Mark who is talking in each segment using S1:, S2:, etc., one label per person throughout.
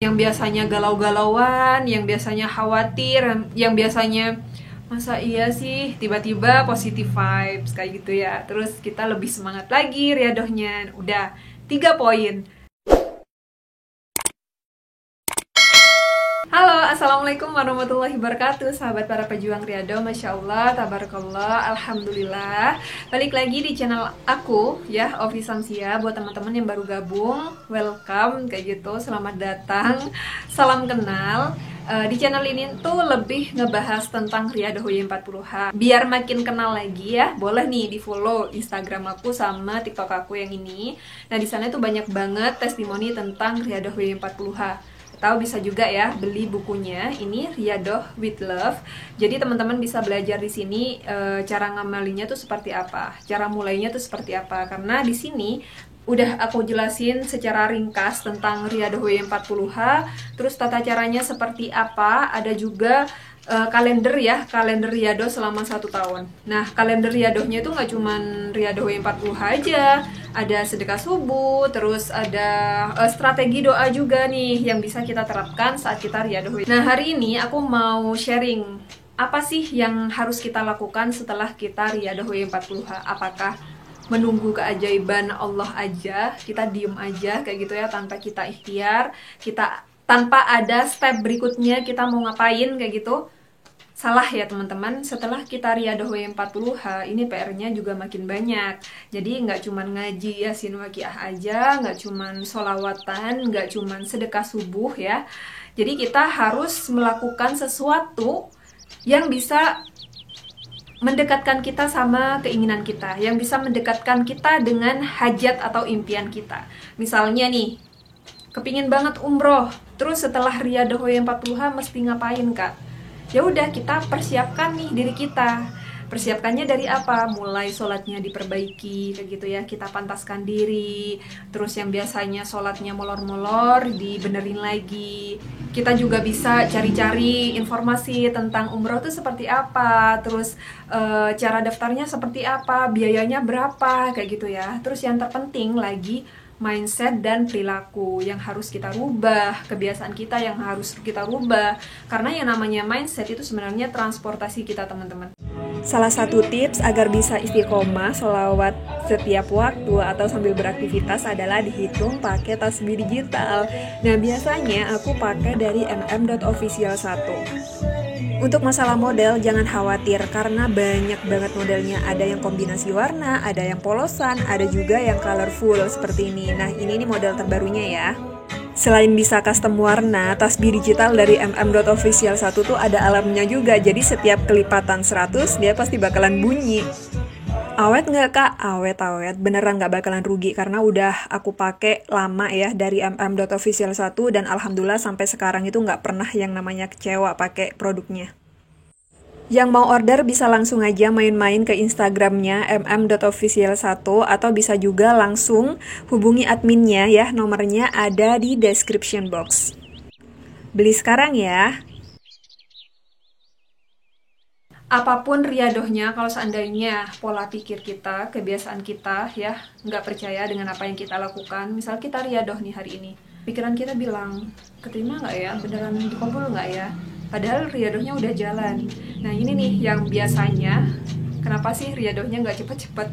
S1: Yang biasanya galau-galauan, yang biasanya khawatir, yang biasanya masa iya sih, tiba-tiba positive vibes kayak gitu ya. Terus kita lebih semangat lagi riadohnya. Udah 3 poin. Halo, assalamualaikum warahmatullahi wabarakatuh. Sahabat para pejuang riado, masya Allah, tabarakallah, alhamdulillah. Balik lagi di channel aku ya, Ovi Samsia. Buat teman-teman yang baru gabung, welcome kayak gitu, selamat datang, salam kenal. Di channel ini tuh lebih ngebahas tentang Riyadhah Y40H. Biar makin kenal lagi ya, boleh nih di follow Instagram aku sama TikTok aku yang ini. Nah di sana tuh banyak banget testimoni tentang Riyadhah Y40H. Atau bisa juga ya beli bukunya, ini Riyadhah with Love. Jadi teman-teman bisa belajar di sini cara ngamalinya tuh seperti apa, cara mulainya tuh seperti apa. Karena di sini udah aku jelasin secara ringkas tentang Riyadhah Y40H, terus tata caranya seperti apa, ada juga kalender ya, kalender Riyadhah selama 1 tahun. Nah, kalender Riyadhahnya itu nggak cuman Riyadhah Y40H aja, ada sedekah subuh, terus ada strategi doa juga nih yang bisa kita terapkan saat kita Riyadhah. Nah, hari ini aku mau sharing apa sih yang harus kita lakukan setelah kita Riyadhah Y40H. Apakah menunggu keajaiban Allah aja, kita diem aja kayak gitu ya, tanpa kita ikhtiar, kita tanpa ada step berikutnya kita mau ngapain kayak gitu. Salah ya teman-teman, setelah kita Riyadhah Y40H ini PR-nya juga makin banyak. Jadi nggak cuman ngaji Yasin Waqiah aja, nggak cuman sholawatan, nggak cuman sedekah subuh ya. Jadi kita harus melakukan sesuatu yang bisa mendekatkan kita sama keinginan kita, yang bisa mendekatkan kita dengan hajat atau impian kita. Misalnya nih, kepingin banget umroh, terus setelah Riyadhah Y40H mesti ngapain kak? Ya udah, kita persiapkan nih diri kita. Persiapkannya dari apa? Mulai sholatnya diperbaiki kayak gitu ya, kita pantaskan diri. Terus yang biasanya sholatnya molor-molor dibenerin lagi. Kita juga bisa cari-cari informasi tentang umroh itu seperti apa, terus cara daftarnya seperti apa, biayanya berapa kayak gitu ya. Terus yang terpenting lagi, mindset dan perilaku yang harus kita rubah, kebiasaan kita yang harus kita rubah. Karena yang namanya mindset itu sebenarnya transportasi kita teman-teman. Salah satu tips agar bisa istiqomah sholawat setiap waktu atau sambil beraktivitas adalah dihitung pakai tasbih digital. Nah biasanya aku pakai dari mm.official1. Untuk masalah model jangan khawatir karena banyak banget modelnya. Ada yang kombinasi warna, ada yang polosan, ada juga yang colorful seperti ini. Nah ini nih model terbarunya ya. Selain bisa custom warna, tasbih digital dari mm.official1 tuh ada alarmnya juga. Jadi setiap kelipatan 100 dia pasti bakalan bunyi. Awet nggak kak? Awet, beneran nggak bakalan rugi karena udah aku pakai lama ya dari mm.official1 dan alhamdulillah sampai sekarang itu nggak pernah yang namanya kecewa pakai produknya. Yang mau order bisa langsung aja main-main ke Instagramnya mm.official1 atau bisa juga langsung hubungi adminnya ya, nomornya ada di description box. Beli sekarang ya. Apapun riadohnya, kalau seandainya pola pikir kita, kebiasaan kita ya nggak percaya dengan apa yang kita lakukan. Misal kita riadoh nih hari ini, pikiran kita bilang keterima nggak ya, beneran dikabul nggak ya, padahal riadohnya udah jalan. Nah ini nih yang biasanya kenapa sih riadohnya nggak cepet-cepet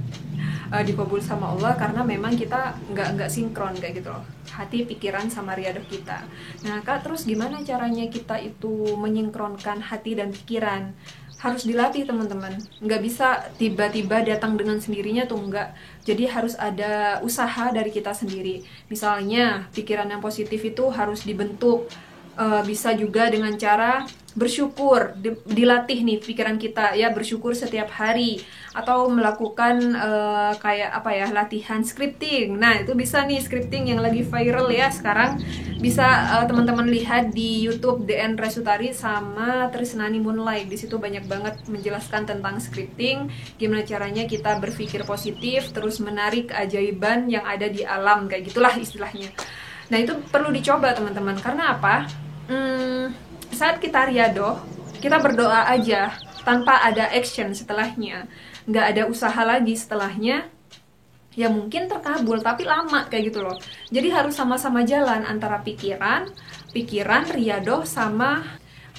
S1: dikabul sama Allah, karena memang kita nggak sinkron kayak gitu loh, hati pikiran sama riadoh kita. Nah kak, terus gimana caranya kita itu menyinkronkan hati dan pikiran? Harus dilatih teman-teman, nggak bisa tiba-tiba datang dengan sendirinya tuh enggak. Jadi harus ada usaha dari kita sendiri. Misalnya pikiran yang positif itu harus dibentuk, bisa juga dengan cara bersyukur, dilatih nih pikiran kita ya, bersyukur setiap hari, atau melakukan kayak apa ya, latihan scripting. Nah itu bisa nih, scripting yang lagi viral ya sekarang, bisa teman-teman lihat di YouTube DN Resutari sama Trisnani Moonlight. Di situ banyak banget menjelaskan tentang scripting, gimana caranya kita berpikir positif terus menarik keajaiban yang ada di alam, kayak gitulah istilahnya. Nah itu perlu dicoba teman-teman, karena apa? Saat kita riadoh, kita berdoa aja tanpa ada action setelahnya, nggak ada usaha lagi setelahnya, ya mungkin terkabul tapi lama kayak gitu loh. Jadi harus sama-sama jalan antara pikiran, pikiran, riyadoh, sama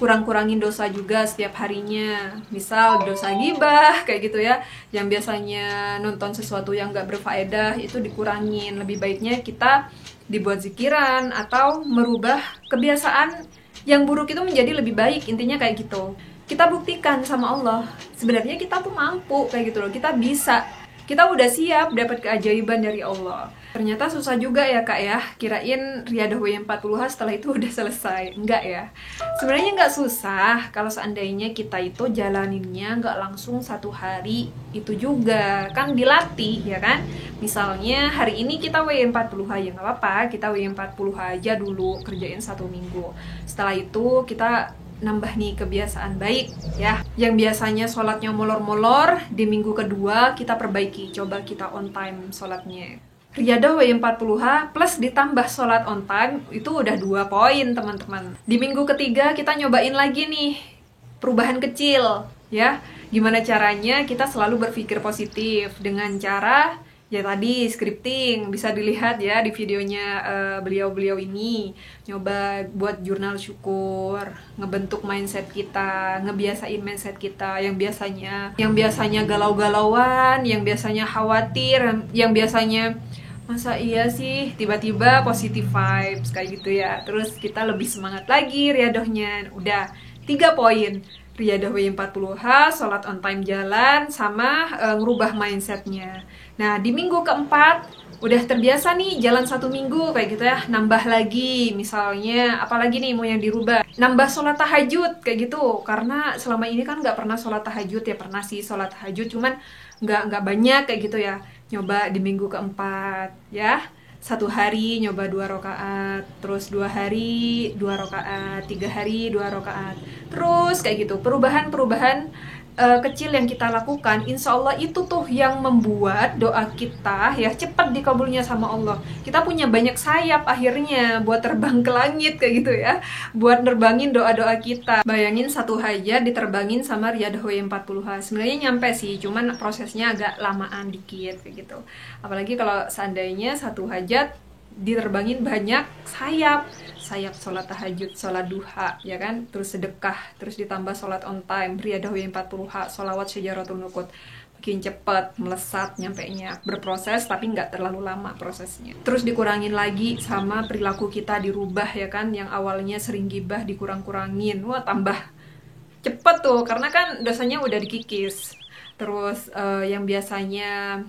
S1: kurang-kurangin dosa juga setiap harinya. Misal dosa ghibah kayak gitu ya, yang biasanya nonton sesuatu yang gak berfaedah itu dikurangin. Lebih baiknya kita dibuat zikiran atau merubah kebiasaan yang buruk itu menjadi lebih baik, intinya kayak gitu. Kita buktikan sama Allah, sebenarnya kita tuh mampu kayak gitu loh, kita bisa. Kita udah siap dapat keajaiban dari Allah. Ternyata susah juga ya kak ya, kirain riyadoh W40H setelah itu udah selesai. Enggak ya, sebenarnya enggak susah kalau seandainya kita itu jalaninnya enggak langsung satu hari itu juga. Kan dilatih ya kan. Misalnya hari ini kita W40H ya nggak apa-apa, kita W40H aja dulu, kerjain 1 minggu. Setelah itu kita nambah nih kebiasaan baik ya, yang biasanya sholatnya molor-molor, di minggu kedua kita perbaiki, coba kita on time sholatnya. Riyadoh W40H plus ditambah sholat on time itu udah 2 poin teman-teman. Di minggu ketiga kita nyobain lagi nih perubahan kecil ya. Gimana caranya? Kita selalu berpikir positif dengan cara ya tadi scripting, bisa dilihat ya di videonya beliau-beliau ini. Nyoba buat jurnal syukur, ngebentuk mindset kita, ngebiasain mindset kita yang biasanya galau-galauan, yang biasanya khawatir, yang biasanya masa iya sih, tiba-tiba positive vibes kayak gitu ya. Terus kita lebih semangat lagi riyadohnya. Udah 3 poin. Riyadoh W40H, sholat on time jalan, sama ngerubah mindsetnya. Nah di minggu keempat udah terbiasa nih jalan 1 minggu kayak gitu ya, nambah lagi misalnya apalagi nih mau yang dirubah, nambah sholat tahajud kayak gitu. Karena selama ini kan nggak pernah sholat tahajud ya, pernah sih sholat tahajud cuman nggak banyak kayak gitu ya. Nyoba di minggu keempat ya, 1 hari nyoba 2 rakaat, terus 2 hari 2 rakaat, 3 hari 2 rakaat, terus kayak gitu. Perubahan kecil yang kita lakukan, insya Allah itu tuh yang membuat doa kita ya cepat dikabulnya sama Allah. Kita punya banyak sayap akhirnya buat terbang ke langit kayak gitu ya, buat nerbangin doa-doa kita. Bayangin 1 hajat diterbangin sama riyadoh W40H. Sebenarnya nyampe sih, cuman prosesnya agak lamaan dikit kayak gitu. Apalagi kalau seandainya 1 hajat diterbangin banyak sayap sholat tahajud, sholat duha ya kan, terus sedekah, terus ditambah sholat on time, riyadoh W40H, sholawat syajaratul nuqut, makin cepat melesat nyampenya, berproses tapi nggak terlalu lama prosesnya. Terus dikurangin lagi sama perilaku kita dirubah ya kan, yang awalnya sering gibah dikurang-kurangin, wah tambah cepet tuh karena kan dosanya udah dikikis. Terus yang biasanya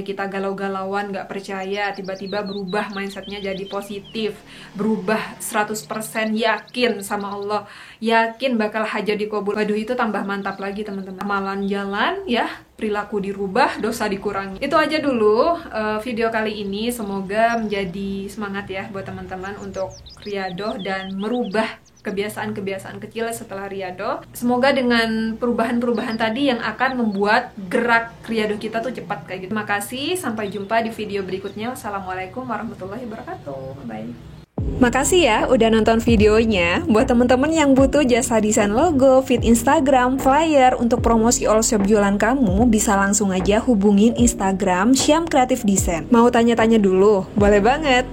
S1: kita galau-galauan, gak percaya, tiba-tiba berubah mindsetnya jadi positif, berubah 100% yakin sama Allah, yakin bakal hajat dikabul. Waduh itu tambah mantap lagi teman-teman. Amalan jalan ya, perilaku dirubah, dosa dikurangi. Itu aja dulu video kali ini, semoga menjadi semangat ya buat teman-teman untuk riyadoh dan merubah kebiasaan-kebiasaan kecil setelah riyadoh. Semoga dengan perubahan-perubahan tadi yang akan membuat gerak riyadoh kita tuh cepat kayak gitu. Terima kasih, sampai jumpa di video berikutnya. Wassalamualaikum warahmatullahi wabarakatuh. Bye. Makasih ya udah nonton videonya. Buat temen-temen yang butuh jasa desain logo, feed Instagram, flyer untuk promosi all shop jualan kamu, bisa langsung aja hubungin Instagram Syam Creative Design. Mau tanya-tanya dulu? Boleh banget.